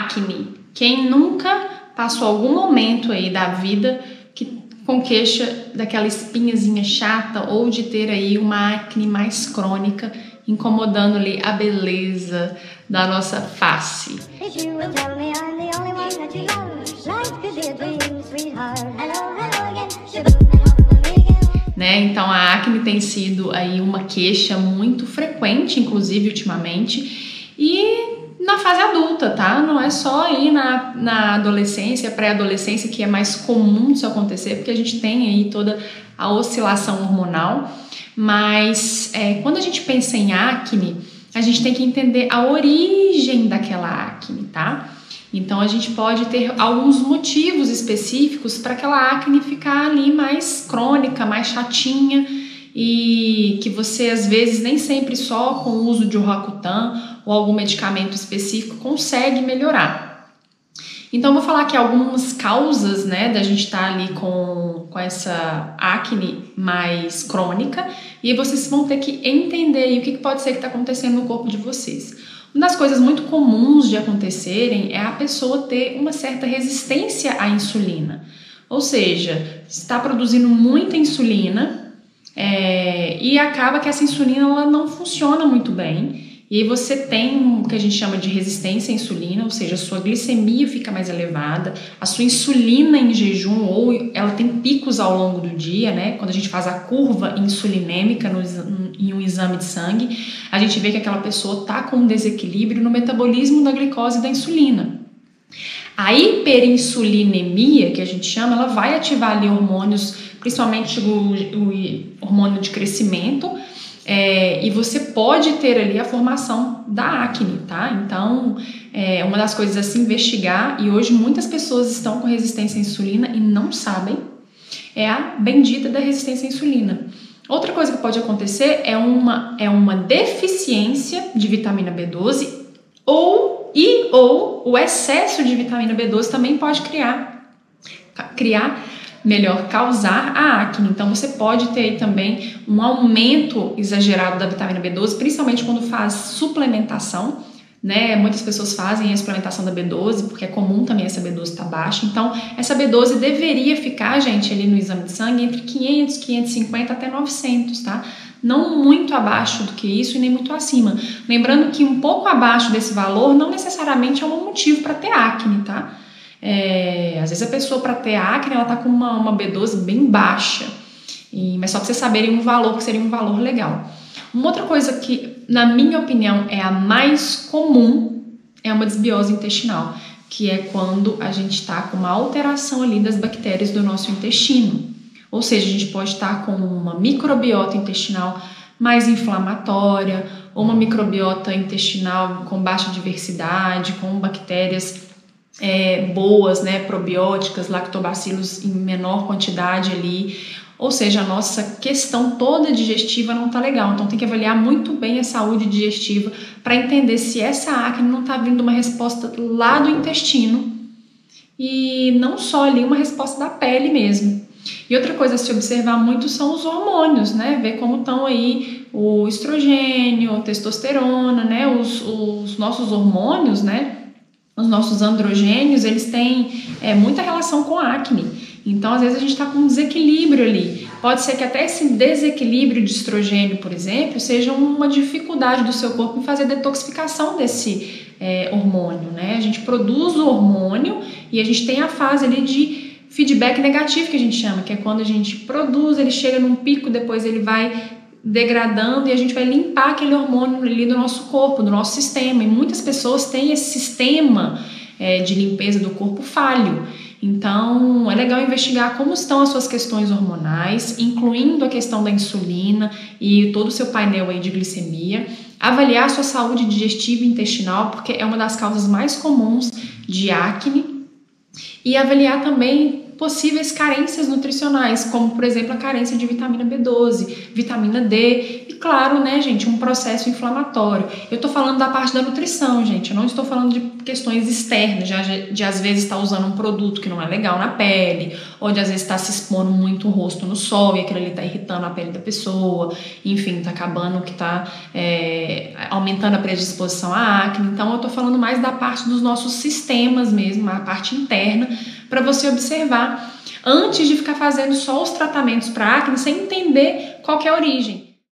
acne. Quem nunca passou algum momento aí da vida com queixa daquela espinhazinha chata ou de ter aí uma acne mais crônica, incomodando ali a beleza da nossa face. Né? Então a acne tem sido aí uma queixa muito frequente, inclusive ultimamente, e na fase adulta, tá? Não é só aí na adolescência, pré-adolescência que é mais comum isso acontecer, porque a gente tem aí toda a oscilação hormonal, mas quando a gente pensa em acne, a gente tem que entender a origem daquela acne, tá? Então a gente pode ter alguns motivos específicos para aquela acne ficar ali mais crônica, mais chatinha, e que você às vezes nem sempre só com o uso de Roacutan ou algum medicamento específico consegue melhorar. Então eu vou falar aqui algumas causas, né, da gente estar ali com essa acne mais crônica, e vocês vão ter que entender aí o que pode ser que está acontecendo no corpo de vocês. Uma das coisas muito comuns de acontecerem é a pessoa ter uma certa resistência à insulina, ou seja, está produzindo muita insulina e acaba que essa insulina ela não funciona muito bem. E aí você tem o que a gente chama de resistência à insulina, ou seja, a sua glicemia fica mais elevada, a sua insulina em jejum, ou ela tem picos ao longo do dia, né? Quando a gente faz a curva insulinêmica em um exame de sangue, a gente vê que aquela pessoa está com um desequilíbrio no metabolismo da glicose e da insulina. A hiperinsulinemia, que a gente chama, ela vai ativar ali hormônios, principalmente o hormônio de crescimento, e você pode ter ali a formação da acne, tá? Então, uma das coisas a se investigar, e hoje muitas pessoas estão com resistência à insulina e não sabem, é a bendita da resistência à insulina. Outra coisa que pode acontecer é uma deficiência de vitamina B12 ou o excesso de vitamina B12 também pode causar a acne. Então você pode ter aí também um aumento exagerado da vitamina B12, principalmente quando faz suplementação, né? Muitas pessoas fazem a suplementação da B12, porque é comum também essa B12 estar baixa. Então essa B12 deveria ficar, gente, ali no exame de sangue entre 500, 550 até 900, tá? Não muito abaixo do que isso e nem muito acima. Lembrando que um pouco abaixo desse valor não necessariamente é um motivo para ter acne, tá? Às vezes a pessoa para ter acne ela tá com uma B12 bem baixa, mas só para vocês saberem um valor que seria um valor legal. Uma outra coisa que, na minha opinião, é a mais comum é uma desbiose intestinal, que é quando a gente está com uma alteração ali das bactérias do nosso intestino. Ou seja, a gente pode estar com uma microbiota intestinal mais inflamatória, ou uma microbiota intestinal com baixa diversidade, com bactérias boas, né, probióticas, lactobacilos em menor quantidade ali, ou seja, a nossa questão toda digestiva não tá legal, então tem que avaliar muito bem a saúde digestiva para entender se essa acne não tá vindo uma resposta lá do intestino e não só ali uma resposta da pele mesmo. E outra coisa a se observar muito são os hormônios, né, ver como estão aí o estrogênio, a testosterona, né, os nossos hormônios, né, os nossos androgênios, eles têm muita relação com a acne. Então, às vezes, a gente está com um desequilíbrio ali. Pode ser que até esse desequilíbrio de estrogênio, por exemplo, seja uma dificuldade do seu corpo em fazer a detoxificação desse hormônio, né? A gente produz o hormônio e a gente tem a fase ali de feedback negativo, que a gente chama, que é quando a gente produz, ele chega num pico, depois ele vai degradando e a gente vai limpar aquele hormônio ali do nosso corpo, do nosso sistema. E muitas pessoas têm esse sistema de limpeza do corpo falho. Então é legal investigar como estão as suas questões hormonais, incluindo a questão da insulina e todo o seu painel aí de glicemia, avaliar a sua saúde digestiva e intestinal, porque é uma das causas mais comuns de acne, e avaliar também possíveis carências nutricionais, como por exemplo a carência de vitamina B12, vitamina D, e claro, né, gente, um processo inflamatório. Eu tô falando da parte da nutrição, gente, eu não estou falando de questões externas, de às vezes estar usando um produto que não é legal na pele, ou de às vezes estar se expondo muito o rosto no sol e aquilo ali tá irritando a pele da pessoa, enfim, tá acabando, que tá aumentando a predisposição à acne. Então eu tô falando mais da parte dos nossos sistemas mesmo, a parte interna, para você observar antes de ficar fazendo só os tratamentos para acne sem entender qual que é a origem.